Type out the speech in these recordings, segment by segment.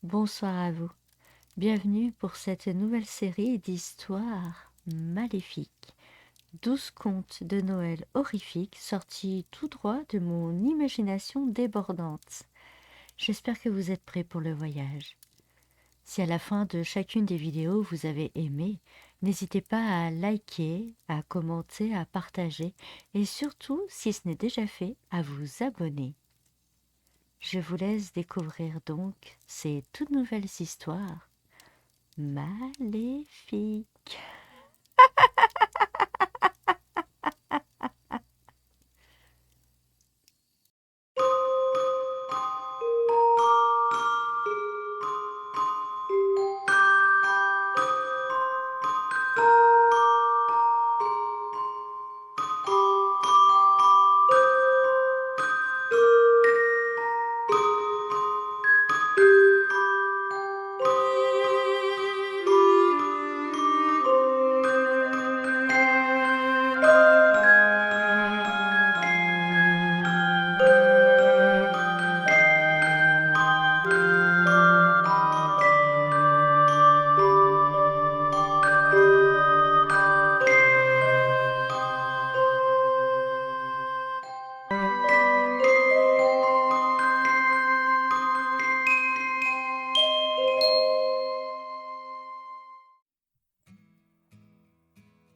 bonsoir à vous. Bienvenue pour cette nouvelle série d'histoires maléfiques. 12 contes de Noël horrifiques sortis tout droit de mon imagination débordante. J'espère que vous êtes prêts pour le voyage. Si à la fin de chacune des vidéos vous avez aimé, n'hésitez pas à liker, à commenter, à partager et surtout, si ce n'est déjà fait, à vous abonner. Je vous laisse découvrir donc ces toutes nouvelles histoires maléfiques.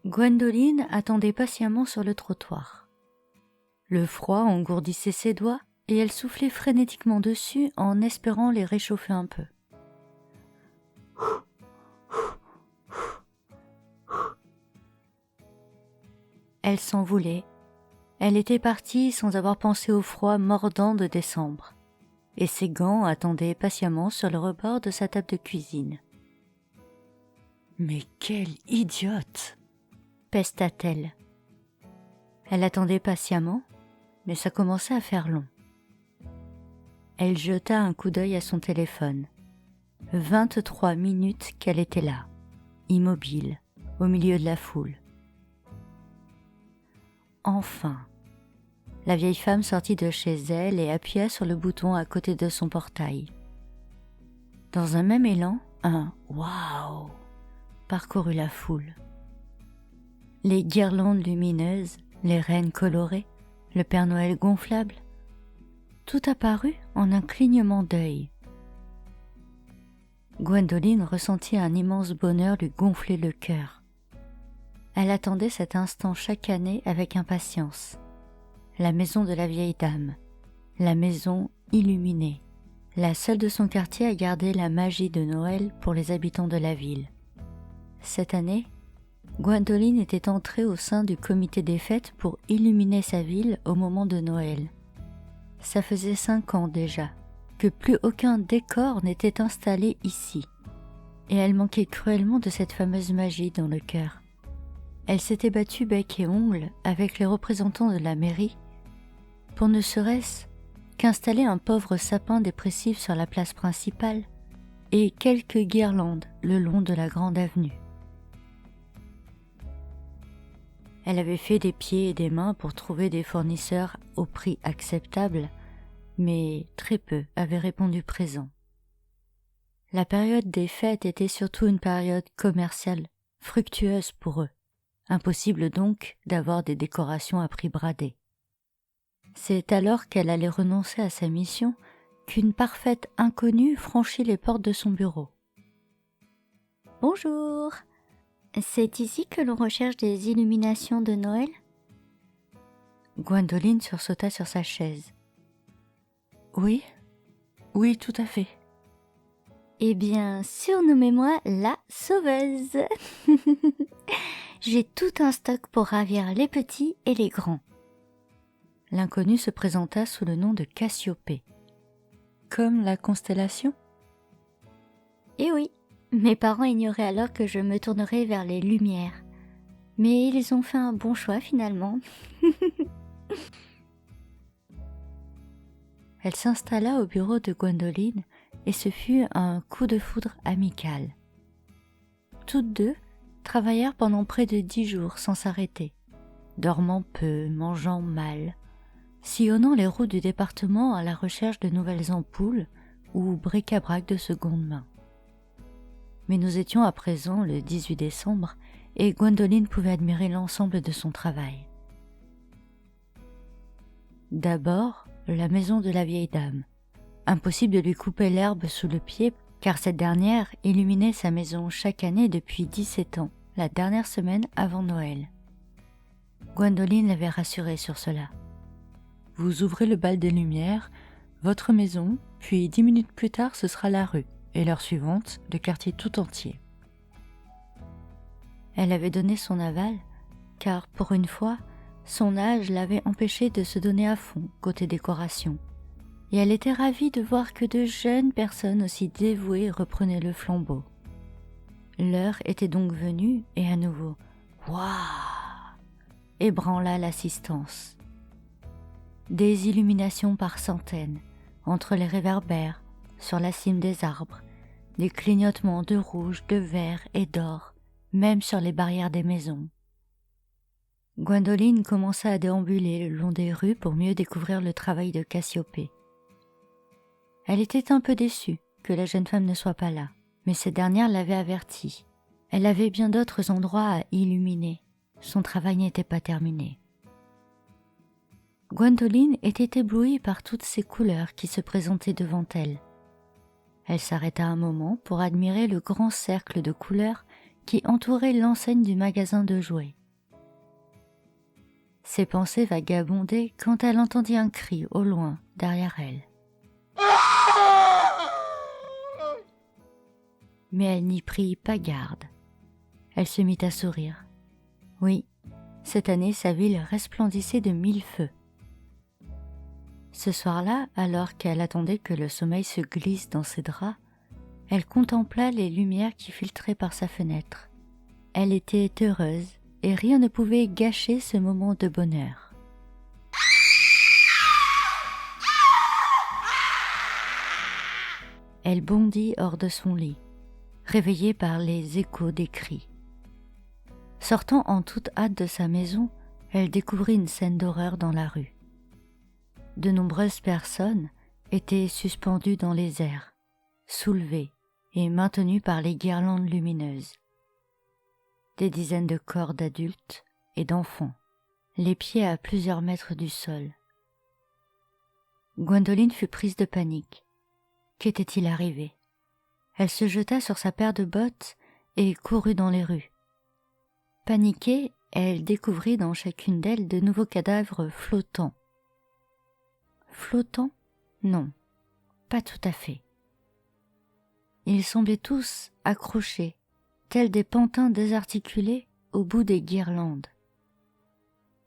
Gwendoline attendait patiemment sur le trottoir. Le froid engourdissait ses doigts et elle soufflait frénétiquement dessus en espérant les réchauffer un peu. Elle s'en voulait. Elle était partie sans avoir pensé au froid mordant de décembre, et ses gants attendaient patiemment sur le rebord de sa table de cuisine. « Mais quelle idiote !» pesta-t-elle. Elle attendait patiemment, mais ça commençait à faire long. Elle jeta un coup d'œil à son téléphone. 23 minutes qu'elle était là, immobile, au milieu de la foule. Enfin, la vieille femme sortit de chez elle et appuya sur le bouton à côté de son portail. Dans un même élan, un « Waouh !» parcourut la foule. Les guirlandes lumineuses, les rennes colorées, le Père Noël gonflable, tout apparut en un clignement d'œil. Gwendoline ressentit un immense bonheur lui gonfler le cœur. Elle attendait cet instant chaque année avec impatience. La maison de la vieille dame, la maison illuminée, la seule de son quartier à garder la magie de Noël pour les habitants de la ville. Cette année, Gwendoline était entrée au sein du comité des fêtes pour illuminer sa ville au moment de Noël. Ça faisait 5 ans déjà que plus aucun décor n'était installé ici, et elle manquait cruellement de cette fameuse magie dans le cœur. Elle s'était battue bec et ongles avec les représentants de la mairie pour ne serait-ce qu'installer un pauvre sapin dépressif sur la place principale et quelques guirlandes le long de la grande avenue. Elle avait fait des pieds et des mains pour trouver des fournisseurs au prix acceptable, mais très peu avaient répondu présent. La période des fêtes était surtout une période commerciale, fructueuse pour eux. Impossible donc d'avoir des décorations à prix bradé. C'est alors qu'elle allait renoncer à sa mission qu'une parfaite inconnue franchit les portes de son bureau. « Bonjour, c'est ici que l'on recherche des illuminations de Noël ?» Gwendoline sursauta sur sa chaise. « Oui, tout à fait. » « Eh bien, surnommez-moi la sauveuse. J'ai tout un stock pour ravir les petits et les grands. » L'inconnu se présenta sous le nom de Cassiopée. Comme la constellation ? Eh oui, mes parents ignoraient alors que je me tournerais vers les lumières. Mais ils ont fait un bon choix finalement. Elle s'installa au bureau de Gwendoline et ce fut un coup de foudre amical. Toutes deux travaillèrent pendant près de 10 jours sans s'arrêter, dormant peu, mangeant mal, sillonnant les routes du département à la recherche de nouvelles ampoules ou bric-à-brac de seconde main. Mais nous étions à présent le 18 décembre et Gwendoline pouvait admirer l'ensemble de son travail. D'abord, la maison de la vieille dame. Impossible de lui couper l'herbe sous le pied car cette dernière illuminait sa maison chaque année depuis 17 ans, la dernière semaine avant Noël. Gwendoline l'avait rassurée sur cela. Vous ouvrez le bal des lumières, votre maison, puis 10 minutes plus tard ce sera la rue, et l'heure suivante, le quartier tout entier. Elle avait donné son aval, car pour une fois, son âge l'avait empêchée de se donner à fond côté décoration, et elle était ravie de voir que de jeunes personnes aussi dévouées reprenaient le flambeau. L'heure était donc venue, et à nouveau, waouh, ébranla l'assistance. Des illuminations par centaines, entre les réverbères, sur la cime des arbres, des clignotements de rouge, de vert et d'or, même sur les barrières des maisons. Gwendoline commença à déambuler le long des rues pour mieux découvrir le travail de Cassiopée. Elle était un peu déçue que la jeune femme ne soit pas là, mais cette dernière l'avait avertie. Elle avait bien d'autres endroits à illuminer. Son travail n'était pas terminé. Gwendoline était éblouie par toutes ces couleurs qui se présentaient devant elle. Elle s'arrêta un moment pour admirer le grand cercle de couleurs qui entourait l'enseigne du magasin de jouets. Ses pensées vagabondaient quand elle entendit un cri au loin derrière elle. Mais elle n'y prit pas garde. Elle se mit à sourire. Oui, cette année sa ville resplendissait de 1000 feux. Ce soir-là, alors qu'elle attendait que le sommeil se glisse dans ses draps, elle contempla les lumières qui filtraient par sa fenêtre. Elle était heureuse et rien ne pouvait gâcher ce moment de bonheur. Elle bondit hors de son lit, réveillée par les échos des cris. Sortant en toute hâte de sa maison, elle découvrit une scène d'horreur dans la rue. De nombreuses personnes étaient suspendues dans les airs, soulevées et maintenues par les guirlandes lumineuses. Des dizaines de corps d'adultes et d'enfants, les pieds à plusieurs mètres du sol. Gwendoline fut prise de panique. Qu'était-il arrivé? Elle se jeta sur sa paire de bottes et courut dans les rues. Paniquée, elle découvrit dans chacune d'elles de nouveaux cadavres flottants. Flottants? Non, pas tout à fait. Ils semblaient tous accrochés, tels des pantins désarticulés au bout des guirlandes.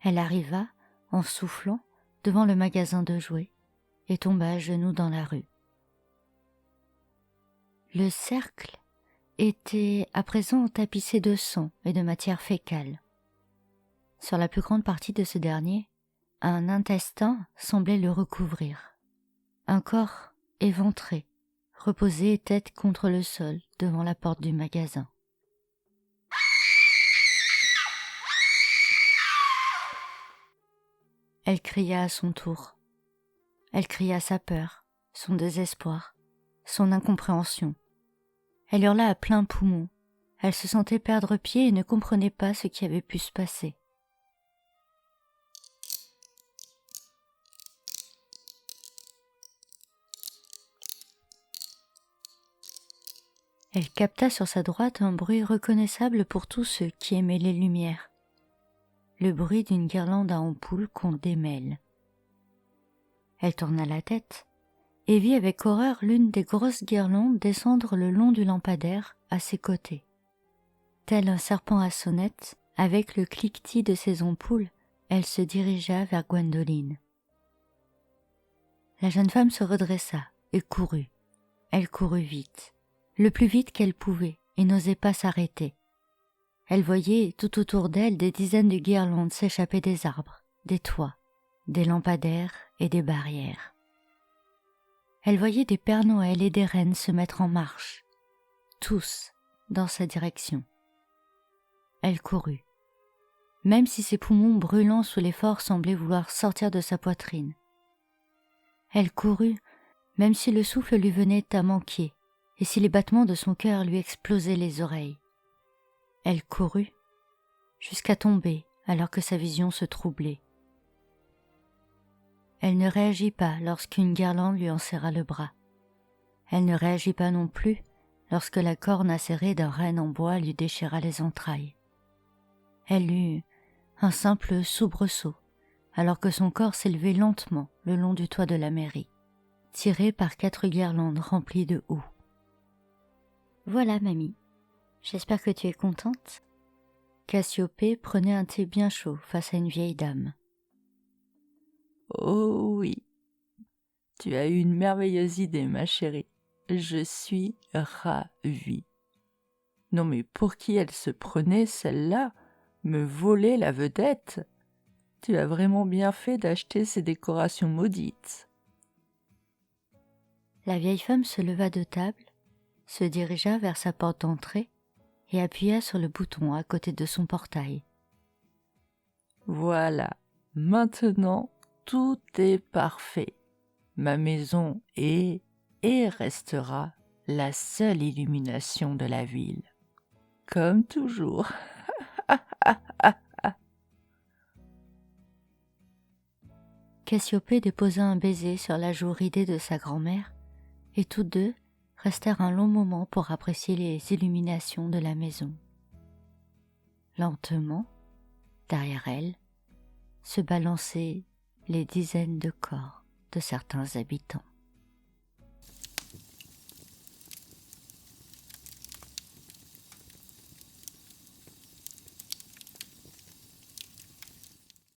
Elle arriva, en soufflant, devant le magasin de jouets et tomba à genoux dans la rue. Le cercle était à présent tapissé de sang et de matière fécale. Sur la plus grande partie de ce dernier, un intestin semblait le recouvrir. Un corps éventré reposait tête contre le sol devant la porte du magasin. Elle cria à son tour. Elle cria sa peur, son désespoir, son incompréhension. Elle hurla à plein poumon. Elle se sentait perdre pied et ne comprenait pas ce qui avait pu se passer. Elle capta sur sa droite un bruit reconnaissable pour tous ceux qui aimaient les lumières. Le bruit d'une guirlande à ampoules qu'on démêle. Elle tourna la tête et vit avec horreur l'une des grosses guirlandes descendre le long du lampadaire à ses côtés. Tel un serpent à sonnette, avec le cliquetis de ses ampoules, elle se dirigea vers Gwendoline. La jeune femme se redressa et courut. Elle courut vite, le plus vite qu'elle pouvait, et n'osait pas s'arrêter. Elle voyait tout autour d'elle des dizaines de guirlandes s'échapper des arbres, des toits, des lampadaires et des barrières. Elle voyait des Pères Noël et des reines se mettre en marche, tous dans sa direction. Elle courut, même si ses poumons brûlants sous l'effort semblaient vouloir sortir de sa poitrine. Elle courut, même si le souffle lui venait à manquer et si les battements de son cœur lui explosaient les oreilles. Elle courut jusqu'à tomber alors que sa vision se troublait. Elle ne réagit pas lorsqu'une guirlande lui enserra le bras. Elle ne réagit pas non plus lorsque la corne acérée d'un renne en bois lui déchira les entrailles. Elle eut un simple soubresaut alors que son corps s'élevait lentement le long du toit de la mairie, tiré par 4 guirlandes remplies de houx. « Voilà, mamie. J'espère que tu es contente ?» Cassiopée prenait un thé bien chaud face à une vieille dame. « Oh oui, tu as eu une merveilleuse idée, ma chérie. Je suis ravie. Non mais pour qui elle se prenait, celle-là? Me voler la vedette? Tu as vraiment bien fait d'acheter ces décorations maudites. » La vieille femme se leva de table, se dirigea vers sa porte d'entrée et appuya sur le bouton à côté de son portail. Voilà, maintenant tout est parfait. Ma maison est et restera la seule illumination de la ville. Comme toujours. Cassiopée déposa un baiser sur la joue ridée de sa grand-mère, et tous deux restèrent un long moment pour apprécier les illuminations de la maison. Lentement, derrière elle, se balançaient les dizaines de corps de certains habitants.